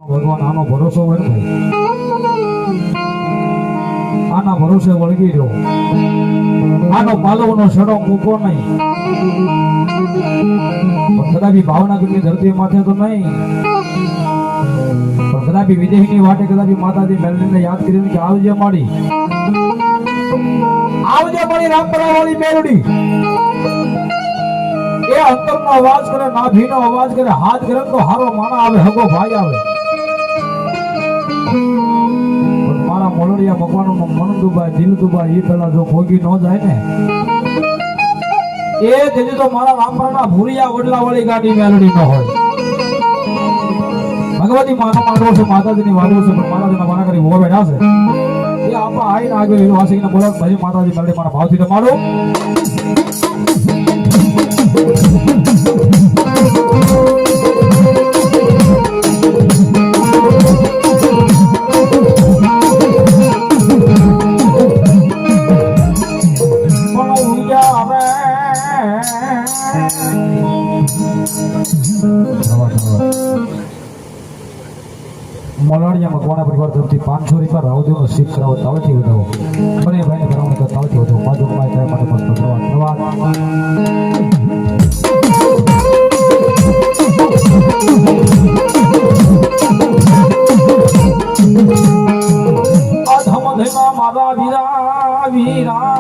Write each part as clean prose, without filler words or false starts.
ભગવાન આનો ભરોસો હોય ને આના ભરોસે વળગી રહ્યો, આનો પાલવનો સડો મૂકો નહીં. પણ કદાપી ભાવનગરની ધરતી માથે તો નહીં, પણ કદાપી વિદેશની વાટે કદાપી માતાજી મેલડીને યાદ કરીને કે આવજે માડી, આવજે માડી રામપરા વાળી મેલડી. એ અંતરનો અવાજ કરે, નાભીનો અવાજ કરે, હાથ કરે તો હારો માણા આવે, હગો ભાઈ આવે. પણ મારા મોલડિયા ભગવાનનું મન દુબાય, દિલ દુબાય, એ પેલા જો ભોગી ન જાય ને એ તેથી તો મારા રામપરાના ભૂરિયા વડલા વાળી ગાડી મેલડી ન હોય. ભગવતી માનો માંડવો છે, માતાજીની વાડો છે, પણ માતાજીના વાના કરી ભોગવે ના છે. એ આપણા આઈને આગળ વાસીને બોલો ભાઈ માતાજી મેલડી મારા ભાવથી તમારો મોલાડિયા મકવાણા પરિવાર તરફથી 500 રૂપિયા રાવદેવનો શીખ કરાવો તાવથી વધાવો. મને ભાઈને કરાવવાનું તો તાવથી વધાવો. માધવ ભાઈ થાય માટે મસ્ત ધન્યવાદ. અધમ ધૈમા મારા વીરા વીરા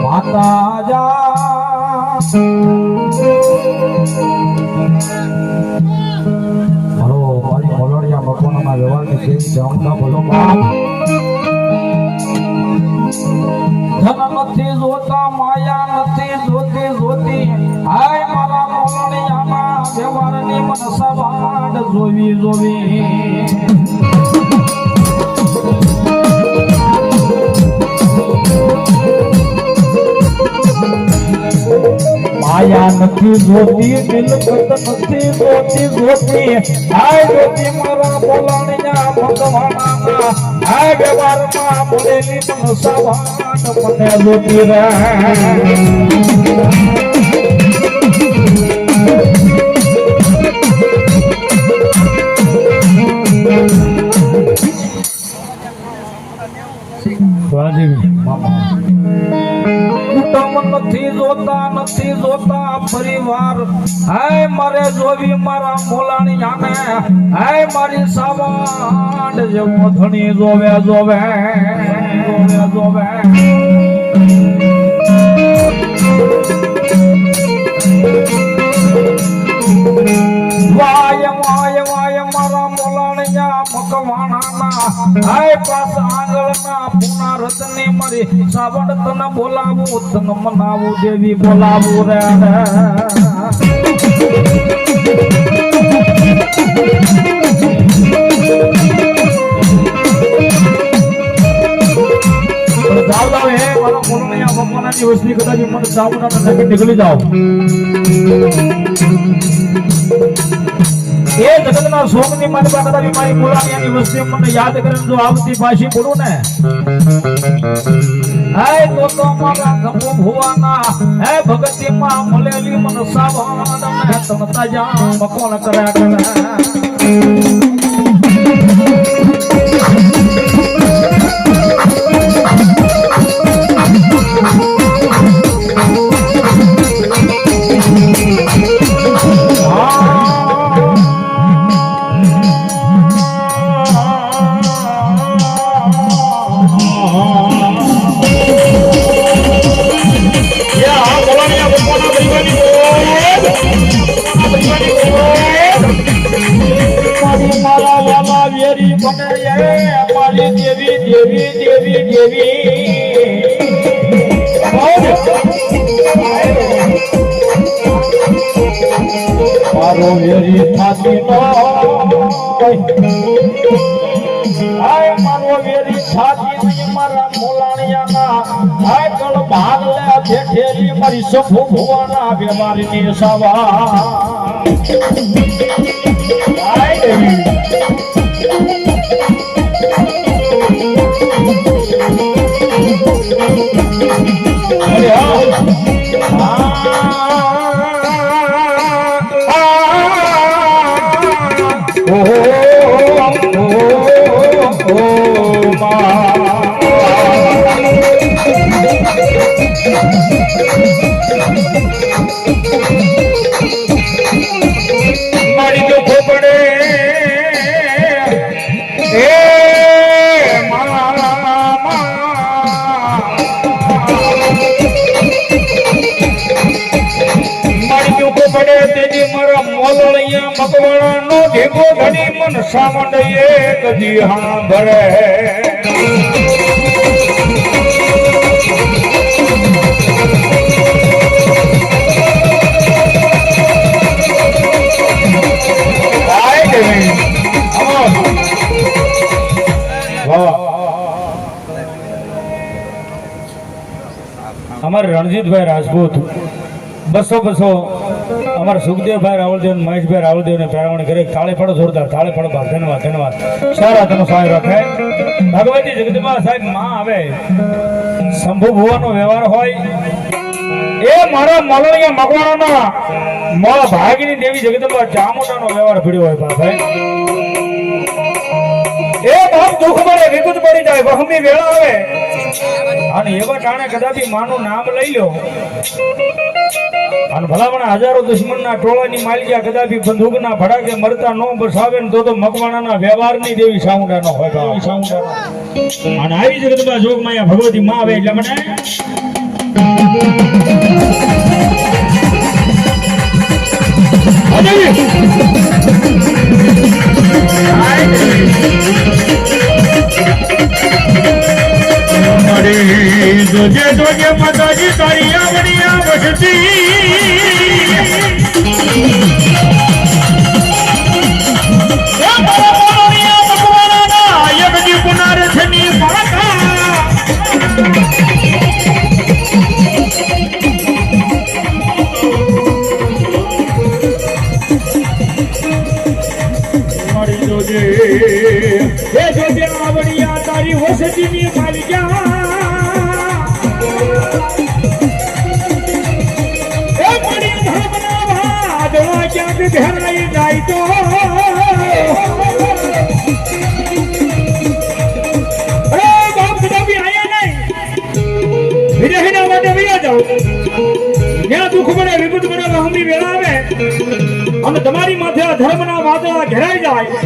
માતા જા હલો મારી મોલડિયા મકવાણાના વ્યવહારને કેવી જાઉંના બોલો બાપ. ધન નથી જોતા, માયા નથી જોતી જોતી, હાય મારા મોલડિયાના વ્યવહારની મન સવાડ જોવી જોવી. માયા નથી જોતી, દિલગત નથી જોતી જોતી, હાય જોતી મારા બોલાણિયા ભગવાના, હાય વ્યવહારમાં બોલેલી મન સવાડ મને જોતી રહે. નથી જોતા નથી જોતા પરિવાર, હાય મારે જોવી મારા મોલાણિયાને, હાય મારી સાવાડ જેવો ધણી જોવે જોવે જોવે જોવે. વાય વાય વાય મારા મોલાણિયા મકવાણાના, હાય પાસ આંગળના પૂના રતને મારી સાવડ તને બોલાવું, તને મનાવું, દેવી બોલાવું રે. જાઓ જાઓ હે મારા મોલાણિયા ભગવાનની વસ્તી કદાચ મને જાવું ના નીકળી જાઓ. એ જગતના સોમની મારી કદાપી મારી મોલાણિયાની વસ્તી મને યાદ કરીને જો આવતી પાછી બોલું ને, હાય તો મારા ગમો ભુવાના, હે ભગતી માં મળેલી મન સાવાડ ને તનતા જા મકોણ કર્યા કરે. દેવી દેવી દેવી દેવી મારો વેરી થાતી નો આય મારો વેરી થાતી નહીં મારા મોલાણિયાના આય કળ ભાગ લે બેઠેલી મારી સફુ ભુવાના બેમારીની સવા આય દેવી મારી જો ખોપડે એ મારી જો ખોપડે તેજી મારા મોલણિયા મકવાણા નો ભેગો ઘડી મન સામંડ એક દી હા ભરે અમારે રણજીતભાઈ રાજપૂત 200 અમારે સુખદેવભાઈ રાવલદેવ મહેશભાઈ રાવલદેવ ને પ્રારંભ કરે તાળે પડો જોરદાર તાળે પડો ધન્યવાદ ધન્યવાદ સારા તમે સાહેબ રાખે ભગવતી જગદંબા સાહેબ માં આવે શંભુ ભુવાનો વ્યવહાર હોય એ મારા મોલણિયા મકવાણાના મોળા ભાગીની દેવી જગદંબા ચામુંડાનો વ્યવહાર ભીડ્યો હોય ભાઈ એ બહુ દુઃખ મળે વિપત પડી જાય વહમી વેળા આવે અને એવા ટાણે કદાપી માનું નામ લઈ લો અને ભલામણા હજારો દુશ્મનના ટોળાની માલિકા કદાપી બંદૂકના ભડાકે મરતા નો બસાવે ને તો મકવાણાના વ્યવહારની દેવી સાઉન્ડાનો હોય સાઉન્ડાનો અને આવી જગતમાં જોગમાયા ભગવતી માં આવે એટલે મને જોજે જોજે માતાજી તારી આવડિયા વસતી જોજે આવડિયા તારી વસતીની માલિકા ધરાઈ જાય તો બાપ કદાપી આયા નહીં વિરહીના માટે વૈયા જાઓ જ્યાં દુઃખ મળે વિપત મળે વહમી વેળા આવે અને તમારી માથે ધર્મના વાદળા ઘેરાઈ જાય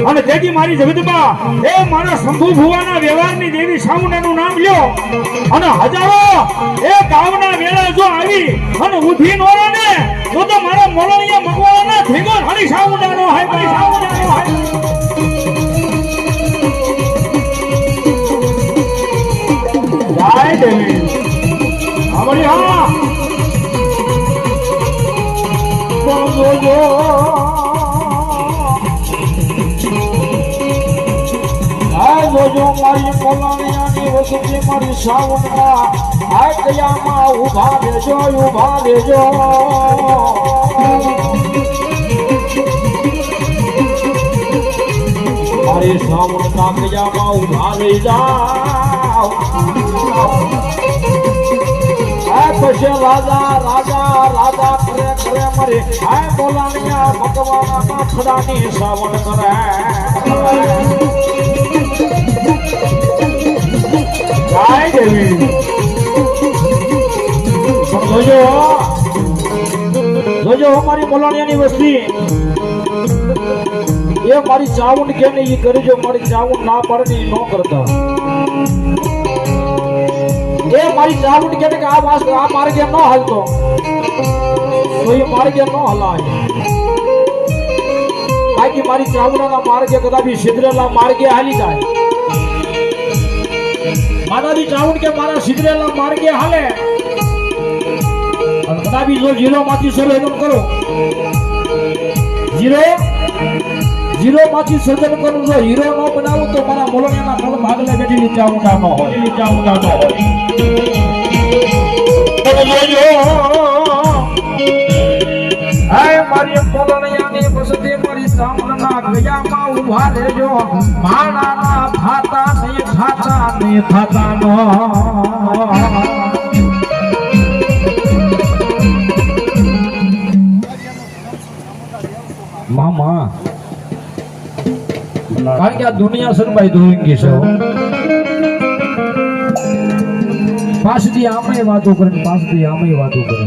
અને તેથી મારી જગતમાં એ મારા શંભુ ભુવાના વ્યવહારની દેવી સામુંડાનું નામ લ્યો અને હજારો એ ગામના વેળા જો આવી અને ઉઠી નો ને તો મારા મોલણિયા મકવાણાના ભેગો હણી સામુંડાનો હાય ભાઈ સામુંડાનો હાય જય દેવી અમારી હા જોજો જોજો મારી મોલાણિયાની વસતી મારી સાવનમાં આ કયામાં ઉભા રહેજો મારી સાવનના કયામાં ઉભા રહી જાઓ આ પછી રાજા કરે મરે આ મોલાણિયા મકવાણાના ખડાની સાવન કરે જય દેવી જોજો મારી મોલાણિયાની વસ્તી એ મારી ચાવણ કે ને એ કરજો મારી ચાવણ ના પડે ન કરતા એ મારી ચાવણ કે આ માર્ગે ન હાલતો તો એ માર્ગે ન હલાય બાકી મારી ચાવડાના માર્ગે કદાપી સિદ્ધરેલા માર્ગે હાલી જાય માતાજી ચાઉંડ કે મારા સિદ્ધરેલા માર્ગે હાલે અને કદાપી જો 0 માંથી શરૂ એકમ કરો 0 માંથી સર્જન કરું જો હીરો નો બનાવું તો મારા મોલણિયાના કળ ભાગલે બેઠેલી ચાઉંડા નો હોય હાય મારી મોલણિયાની બસતી મારી સામના ગયામાં ઉભા રહેજો માણાના થાતા નહીં થાતા નો મામા કારણ કે આ દુનિયા સરબાઈ દોંગી છે પાછથી આમે વાતો કરે પાછથી આમે વાતો કરે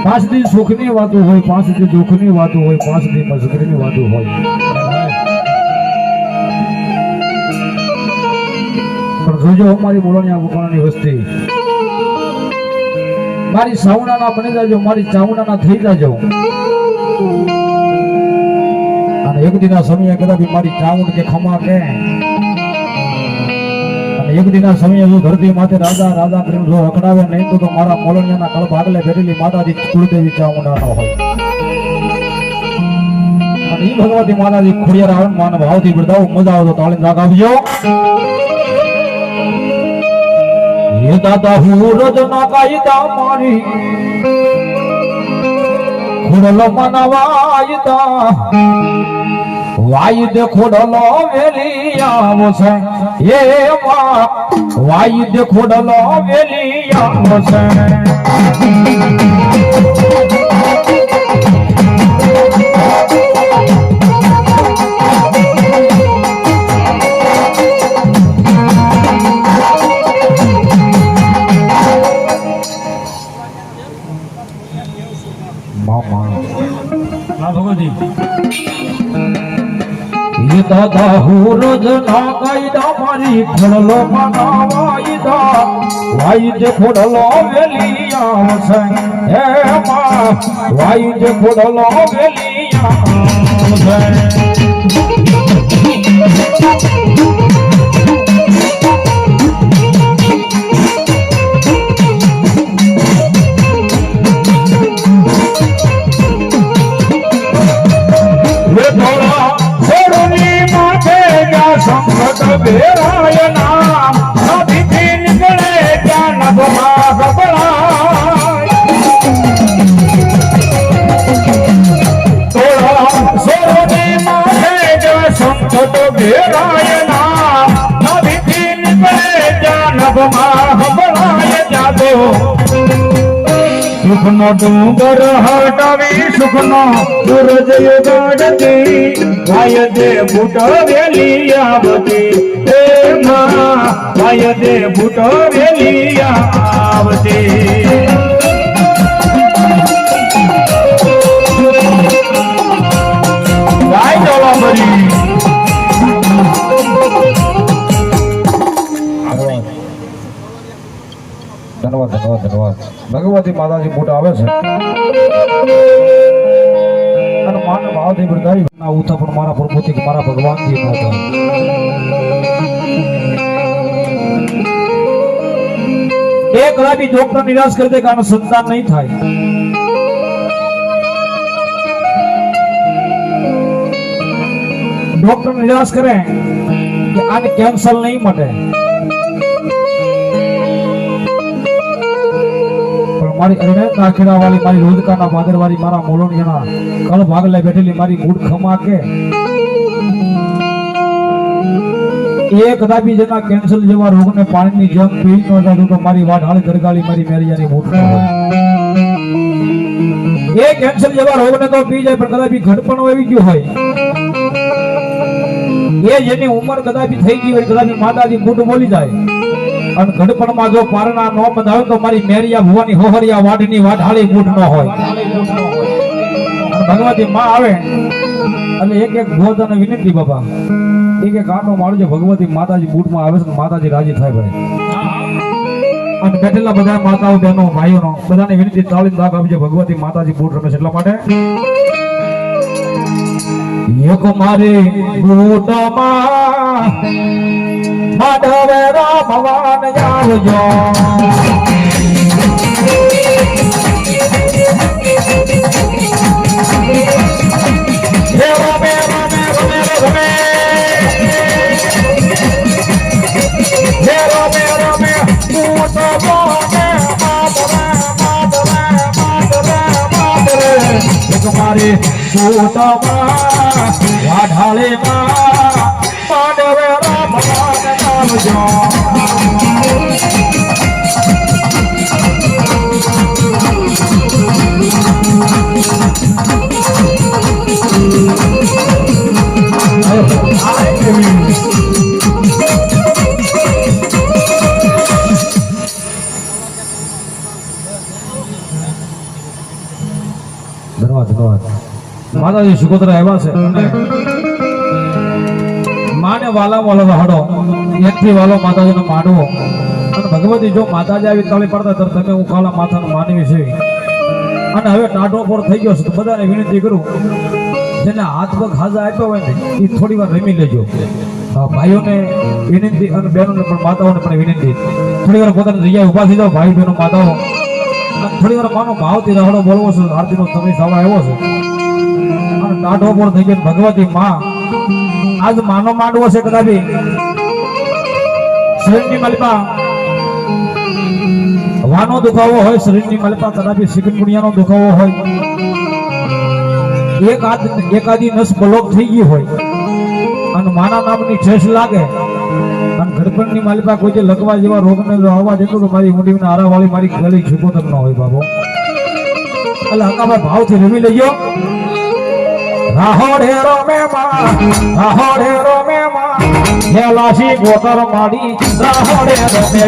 પાછથી સુખની વાતો હોય પાછથી દુઃખની વાતો હોય પાછથી મજબૂરીની વાતો હોય પણ જોજો અમારી મોલણિયા ગોપાળાની વસ્તી મારી સાવણાના બની જાજો મારી ચાવણાના થઈ જાજો અને એક દિના સમયે કદાચ મારી ચાવણ કે ખમા કે અને એક દિના સમયે જો ધરતી માથે રાજા કરીને જો અકડાવે નહીં તો મારા મોલણિયાના કળ ભાગલે બેઠેલી માતાજી કુળદેવી ચાવણાનો હોય અને ઈ ભગવતી માતાજી ખોડિયાર આવે માન ભાવથી બિરદાવો મજા આવે તો તાળી રાગ આપજો ये दादा हुरज ना कायदा मारी खुडलो मनवायदा वायुद खुडलो वेलिया वसे ये मा वायुद खुडलो वेलिया वसे दादा हुरज ना कायदा मारी खुडलो मनवायदा वायुद खुडलो वेलिया वसे हे मा वायुद खुडलो वेलिया वसे बेरायना नदी थी निकले क्या नभमा घबराय तोड़ा सोने माथे जो संकट बेरायना नदी थी निकले क्या नभमा घबराय जादो सुखनो डूंगर हटावी सुखनो सूरज युगाडती वायदे बूट वेलियावती हे मां वायदे बूट वेलियावती गाय डोला मरी धन्यवाद भगवती माताजी बूट आवे છે અને માન ભાવથી બધાઈ ના ઉતા પણ મારા પ્રભુથી કે મારા ભગવાનથી ન થાય એક રાબી ડોક્ટર નિરાશ કરી દે કે આનું સંતાન નહીં થાય ડોક્ટર નિરાશ કરે કે આને કેન્સર નહીં મળે મારી અરણેત નાખેડા વાળી મારી રોજકાના બાદર વાળી મારા મોલણિયાના કળ ભાગલે બેઠેલી મારી મૂળ ખમા કે એક કદાપી જેના કેન્સર જેવા રોગને પાણીની જંગ પી ન જાતું તો મારી વાઢાળી ગરગાળી મારી મેરિયાની મૂળ એ કેન્સર જેવા રોગને તો પી જાય પણ કદાપી ઘડપણ આવી ગયું હોય એ જેની ઉંમર કદાપી થઈ ગઈ હોય કદાપી માતાજી મૂળ બોલી જાય અને ઘડપણમાં જો પારણા નો બંધાવે તો મારી મેરિયા ભુવાની હોહરિયા વાડની વાઢાળી બૂટ ન હોય ભગવતી માં આવે અને એક એક ભોજન વિનંતી બાપા એક એક આટો મારજો ભગવતી માતાજી બૂટમાં આવે છે માતાજી રાજી થાય ભાઈ અને બેઠેલા બધા માતાઓ બહેનો ભાઈઓનો બધાને વિનંતી તાળીમ દાગ આપજો ભગવતી માતાજી બૂટ રમે છે એટલા માટે એક મારે બૂટમાં માધવેરા ભગવાન આવજો હે રમે રમે રમે રમે હે રમે રમે તું તો બોલે માધવે તમારી સૂતમાં વાઢાળીમાં માધવેરા ભગવાન આવજો માતાજી સુકોતરા આવ્યા છે માને વાલા વાલો હડો એકથી વાલો માતાજીનો માંડવો અને ભગવતી જો માતાજી આવી તાળી પડતા તો તમે હું કાલા માથાનો માનવી છે અને હવે ટાઢો પર થઈ ગયો છે તો બધાને વિનંતી કરું જેને હાથ પગ હાજા આપ્યો હોય ને એ થોડી વાર રમી લેજો ભાઈઓને વિનંતી અને બહેનોને પણ માતાઓને પણ વિનંતી થોડી વાર પોતાની જગ્યાએ ઉભા થઈ જાઓ ભાઈ બહેનો માતાઓ થોડી વાર માનો ભાવથી રહોડો બોલવો છો આરતીનો સમય સાવા આવ્યો છે અને ટાઢો પર થઈ ગયો ભગવતી માં આજ માનો માંડવો છે કદાપી શરીરની માલિકા વાનો દુખાવો હોય શરીરની માલિકા કદાપી ચિકનગુનિયાનો દુખાવો હોય એકાદી નસ બ્લોક થઈ ગઈ હોય અને માના નામની ઠેસ લાગે અને ગડપણની માલિકા કોઈ જે લગવા જેવા રોગને આવવા દેતો તો મારી ઊંડીને આરાવાળી મારી ગળી છૂપોતર ન હોય બાબો એટલે હકાભાઈ ભાવથી રમી લેજો રાહોડે રમે માં હેલાસી ગોતર માડી રાહોડે રમે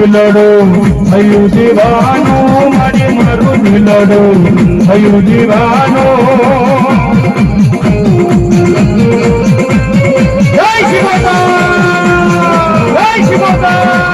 લડો થયું જીવાનું મારી મારું લડો થયું જીવાનું જય શિવતા જય શિવતા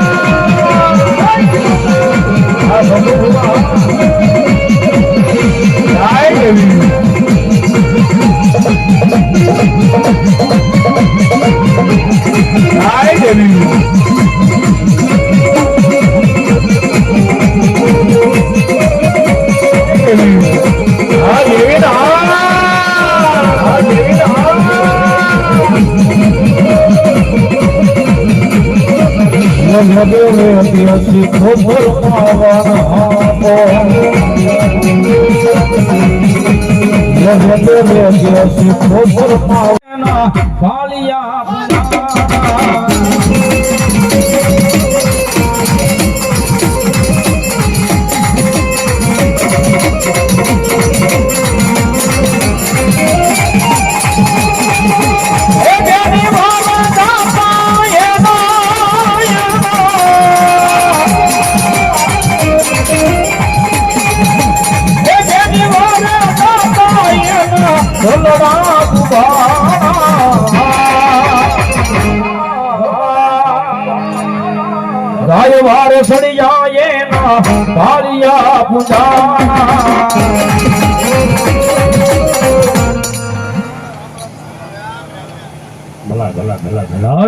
ફૂલડા ગાય વારે સડી જાય ના ભાલિયા પૂજાના ભલા ભલા ભલા ભલા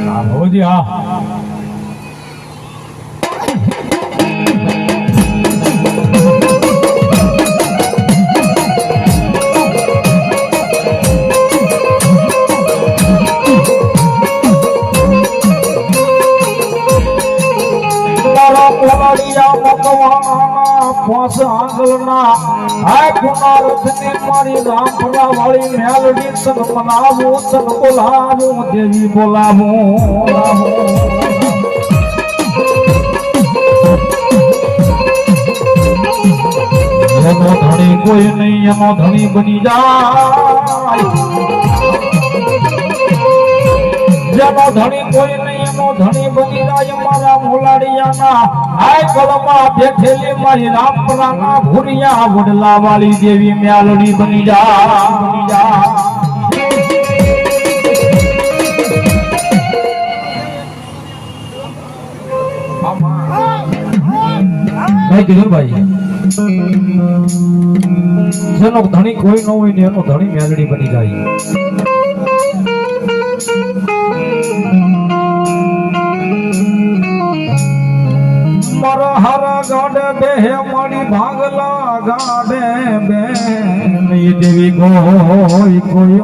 આ મોદી આ પાંચ આંગળના આ કુમારથને મારી રામપરા વાળી મેલડી તન મનાવું તન બોલાવું દેવી બોલાવું એનો ધણી કોઈ નહીં એનો ધણી બની જાય જેનો ધણી કોઈ નહીં એનો ધણી બની જાય મારા મોલાડિયાના આય કલમાં બેઠેલી મારી રામપરાના ભૂરિયા વડલા વાળી દેવી મેલડી બની જા કીધું ભાઈ જેનો ધણી કોઈ ન હોય ને એનો ધણી મેલડી બની જાય હરા ગાડે બેહે મારી ભાગલા ગાડે બેન એ દેવી કોઈ કોઈ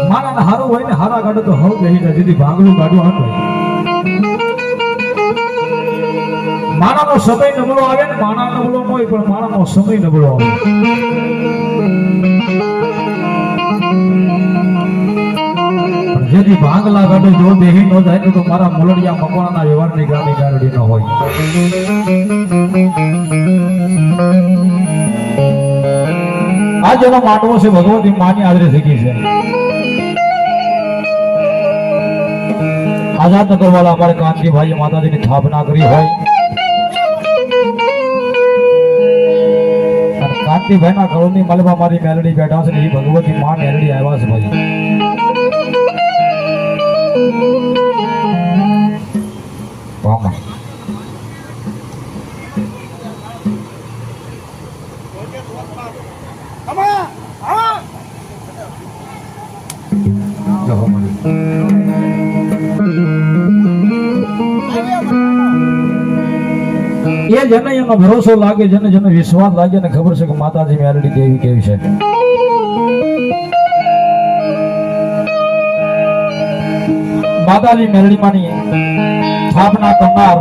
માના હારું હોય ને હારા ગાડે તો હવ બેહી જાય દીદી ભાગલું ગાડું હાથ હોય માણાનો સમય નબળો આવે ને માણા નબળો ન હોય પણ માણાનો સમય નબળો આવે જેથી ભાંગલા ગાડો જો બેહી ન જાય તો મારા મોલડિયા મકવાણાના વ્યવહારની ગાડી ગાડી ન હોય આ જેનો માટવો છે ભગવતી માની આદરે શીખી છે આઝાદ નગર વાળા અમારે કાંતિભાઈ માતાજીની સ્થાપના કરી હોય કાંતિભાઈ ના ઘરોની મલબા મારી મેલડી બેઠા છે ને એ ભગવતી માં મેલડી આવ્યા છે ભાઈ વાહ એ જેને એનો ભરોસો લાગે જેને જેને વિશ્વાસ લાગે ને ખબર છે કે માતાજી મેલડી દેવી કેવી છે માતાજી મેલડી માની સ્થાપના કરનાર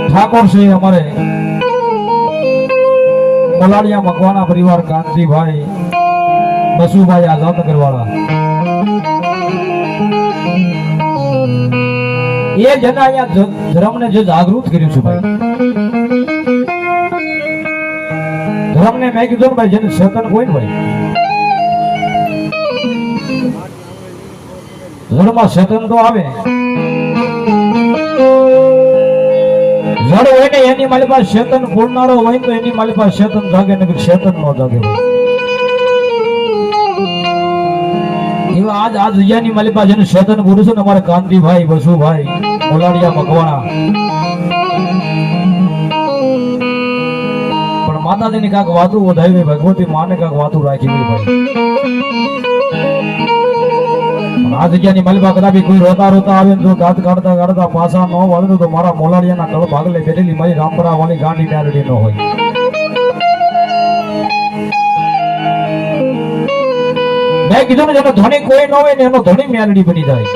ઠાકોર શ્રી અમારે મોલાડિયા મકવાણા પરિવાર કાંતિભાઈ બસુભાઈ આઝાદનગર વાળા એ જેને અહીંયા ધર્મને જે જાગૃત કર્યું છે ભાઈ ધર્મને મેં કીધું ભાઈ જેને ચેતન કોઈ ને ભાઈ જળમાં ચેતન તો આવે જળ હોય ને એની મારી પાસે ચેતન પૂરનારો હોય તો એની મારી પાસે ચેતન જાગે ને ચેતન ન જાગે એવા આજ આ જગ્યાની મારી પાસે જેને ચેતન પૂરું છે ને અમારે કાંતિભાઈ બસુભાઈ મોલાડિયા મકવાણા પણ માતાજીની કાંક વાતું વધાવી ભગવતી માને કાંક વાતું રાખી હોય ભાઈ આ જગ્યાની મલબા કદાપી કોઈ રોતા રોતા આવે જો દાંત કાઢતા કાઢતા પાછા ન વળે તો મારા મોલાડિયાના કળ ભાગલે બેઠેલી મારી રામપરા વાળી ગાંડી મેલડી ન હોય મેં કીધું ને જેનો ધણી કોઈ ન હોય ને એનો ધણી મેલડી બની જાય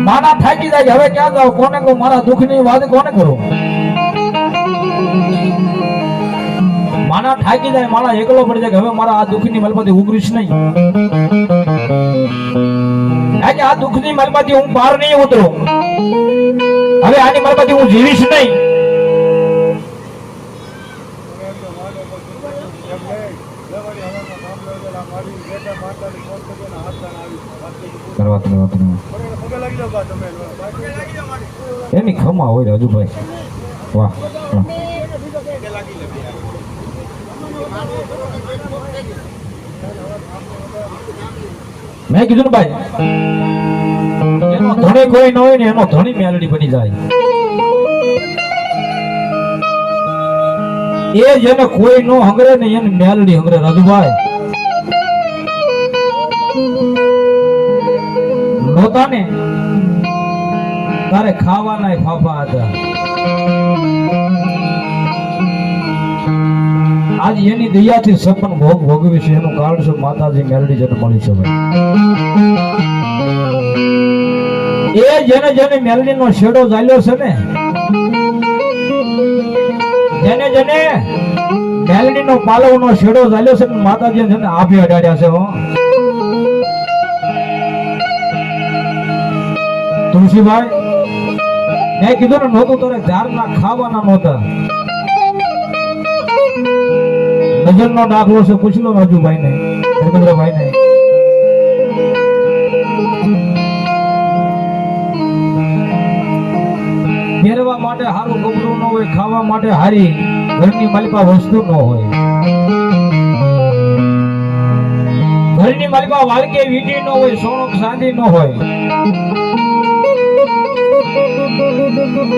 માના થાકી જાય હવે ક્યાં જાવ કોને કહું મારા દુઃખની વાત કોને કરું માના થાકી જાય મારા એકલો પડી જાય હવે મારા આ દુઃખની મલમાંથી ઉગરીશ નહીં આ દુઃખની મલમાંથી હું બહાર નહીં ઉતરું હવે આની મલમાંથી હું જીવીશ નહીં એની ખમા હોય રાજુભાઈ. વાહ વાહ. મેં કીધું ને ભાઈ, એનો ધણી કોઈ ન હોય ને એનો ધણી મેલડી બની જાય. એ જેને કોઈ નો હંગરે ને એને મેલડી હંગરે રાજુભાઈ. નહોતા ને તારે ખાવાના ફાફા હતા. આજ એની દયાથી સપન ભોગ ભોગવી છે. એનું કારણ છે માતાજી મેલડી જેને મળી છે ભાઈ. એ જેને જેને મેલડી નો શેડો ચાલ્યો છે ને, જેને જેને મેલડી નો પાલવ નો શેડો ચાલ્યો છે ને, માતાજી જેને આભી અડાડ્યા છે. હો તુલસીભાઈ, મેં કીધું ને નહોતું તારે ઝાડના ખાવાના નહોતા. નજર નો દાખલો છે, પૂછ લો રાજુભાઈ ને, ધર્મેન્દ્રભાઈ ને. પહેરવા માટે સારું કપડું ન હોય, ખાવા માટે હારી ઘરની માલિકા વસ્તુ ન હોય. ઘરની માલિકા વાલકે વીટી ન હોય, સોનું ચાંદી ન હોય.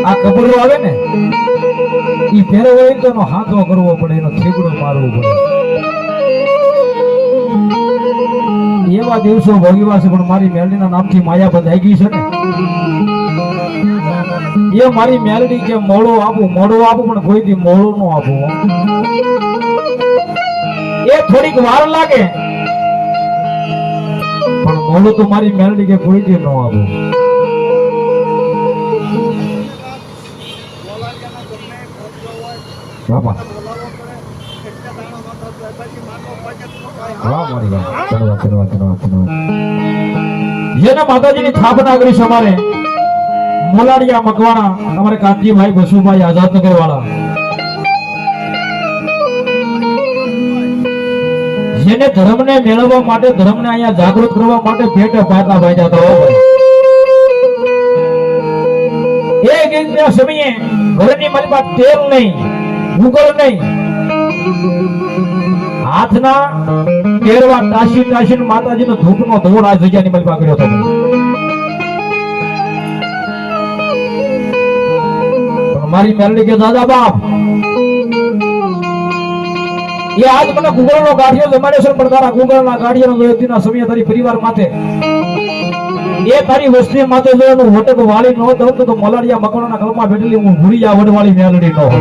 આ કપડું આવે ને ઈ પહેરવો હોય તો એનો હાથો કરવો પડે, એનો થેગડો મારવો પડે. એવા દિવસો ભોગવ્યા છે. પણ મારી મેલડીના નામથી માયા બંધાઈ ગઈ છે ને. એ મારી મેલડી કે મોડું આપું પણ કોઈથી મોડું ન આપું. એ થોડીક વાર લાગે પણ મોડું તો મારી મેલડી કે કોઈથી ન આપું. બાપા વાહ મારી વાત. જેને માતાજીની સ્થાપના કરી છે અમારે મોલાડિયા મકવાણા, અમારે કાંતિભાઈ બસુભાઈ આઝાદનગર વાળા. જેને ધર્મને મેળવવા માટે, ધર્મને અહીંયા જાગૃત કરવા માટે પેટે પાતા ભાઈ જતા હોય. એક સમયે ઘરની માલિકા તેલ નહીં, ઉગલ નહીં, હાથના કેળવા તાશી તાશી માતાજીનો ધૂપનો ધોળ આ જગ્યાની માલિકા કર્યો હતો. મારી મેલડી કે દાદા બાપ, એ આજ મને ગુગળનો ગાંઠિયો જમાડે છે, પણ તારા ગુગળના ગાંઠિયાનો વ્યક્તિના સમય તારી પરિવાર માથે, એ તારી વસ્તી માથે જો એનું વટક વાળી ન દઉં તો મલાડિયા મકવાણાના કલમાં બેઠેલી હું ભૂરિયા વડવાળી મેલડી ન હોય.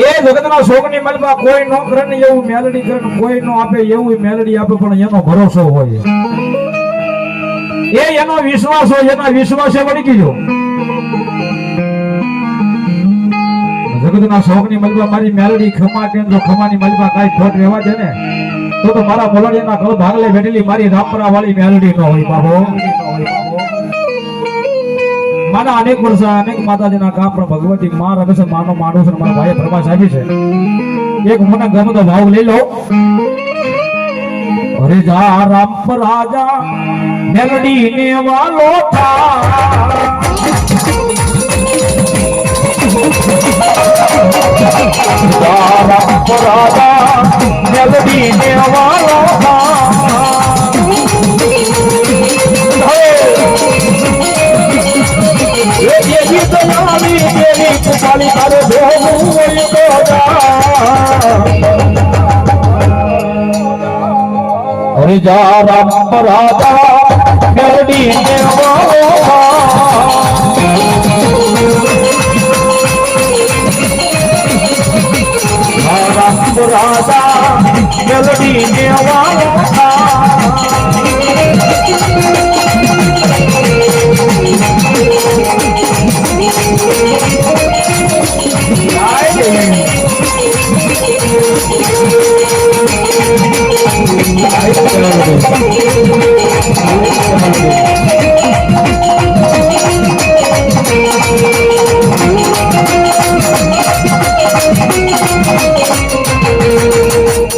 એ જગતના શોકની માલિકા કોઈ ન કરે ને એવું મેલડી કરે, કોઈ ન આપે એવું મેલડી આપે, પણ એનો ભરોસો હોય, એનો વિશ્વાસ હોય. એના વિશ્વાસે વળી ગયો. જગતના શોકની માલિકા મારી મેલડી ખમા કે જો ખમાની માલિકા કાઈ ખોટ રહેવા દે ને તો મારા મોલાડિયાના કળ ભાગલે બેઠેલી મારી રામપરા વાળી મેલડી ન હોય બાબો. મારા અનેક વર્ષ અનેક માતાજીના કામ પણ ભગવતી માં રમે છે. માનો માણું છે. મારા ભાઈ પ્રભાસ આપી છે. એક મને ગમતો ભાવ લઈ લો. અરે જા રામ રાજા મેલડી ને વાલો થા, રામ રાજા મેલડી ને વાલો થા. હરે જા રામ રાજા મેલડી ને વાલો રામ રાજા મેલડી ને વાલો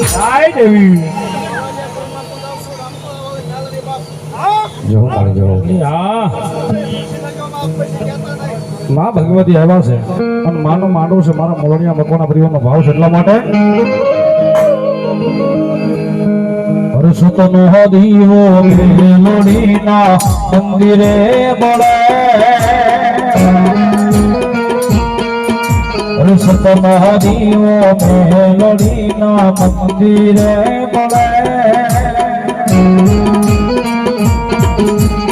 જય દેવી જો કાલે જો હા માં ભગવતી આવ્યા છે અને માનો માંડવું છે મારા મોરણિયા મકોના પરિવારનો ભાવ છે એટલા માટે હર્ષતનો દીવો મેલોડીના મંદિરે બળે હર્ષતનો દીવો મેલોડીના મંદિરે બળે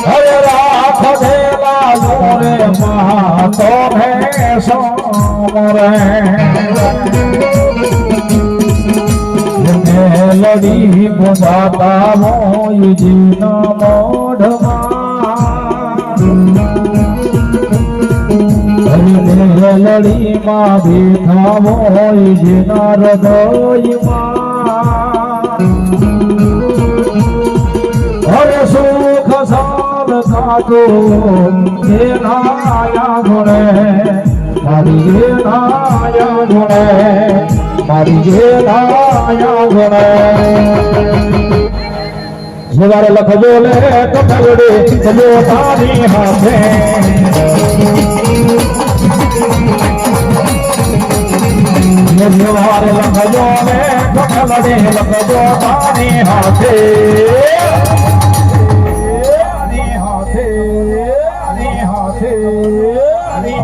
હરે રાખ દેવા લોરે મહાતો હે સોમરે મેલડી બોધાતા મોયજીના મોઢમાં મેલડી માં બેઠા મોયજીના હૃદયમાં હરે સુખ સાલ કાજો નાયા ગુણે મારી નાયા ગુણે મારી નાયા ગુણે જેવારે લખજો લે કથવડે ચલો તારી હાથે જેવારે લખજો લે કથવડે લખજો તારી હાથે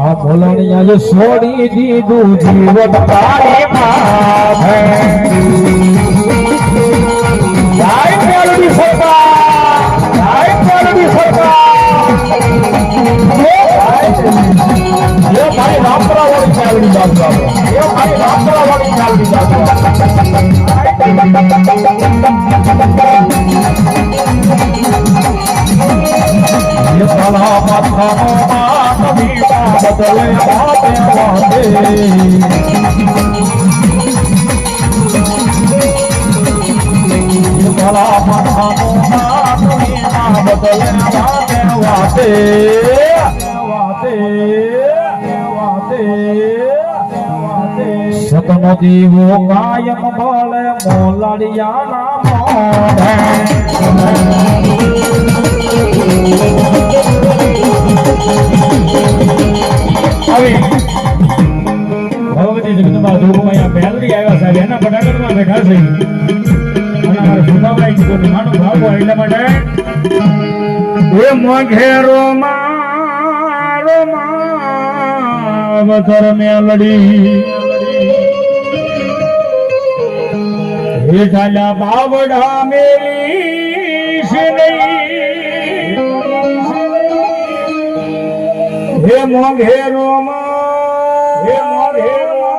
આ ભોલાણી આજે છોડી દીધું જીવન તારી માથે જય મેલડી સરકાર જય મેલડી સરકાર એ ભાઈ રામપરા વાળી ચાલડી જાતો એ ભાઈ રામપરા વાળી ચાલડી જાતો ये साला माथा कभी बदले बातें बातें ये साला माथा कभी बदले बातें बातें सतनो दीवो कायम बोले मोलड़िया ભગવતી જગદંબા ધૂપમાં અહીંયા મેલડી આવ્યા સાહેબ એના પટાકરમાં બેઠા છે અને અમારે સુભાભાઈ કીધું માનો ભાવ એટલા માટે એ મોઘેરો મારો માવતર મેલડી હે ઢાલા બાવડા મેરી છે નહીં હે મોઘેરો હે મોઘેરો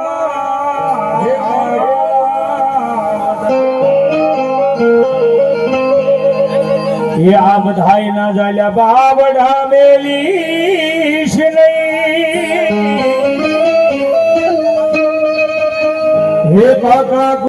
એ આ બધાય ના જાલ્યા બાવડા મેલી છે નહીં હે કાકા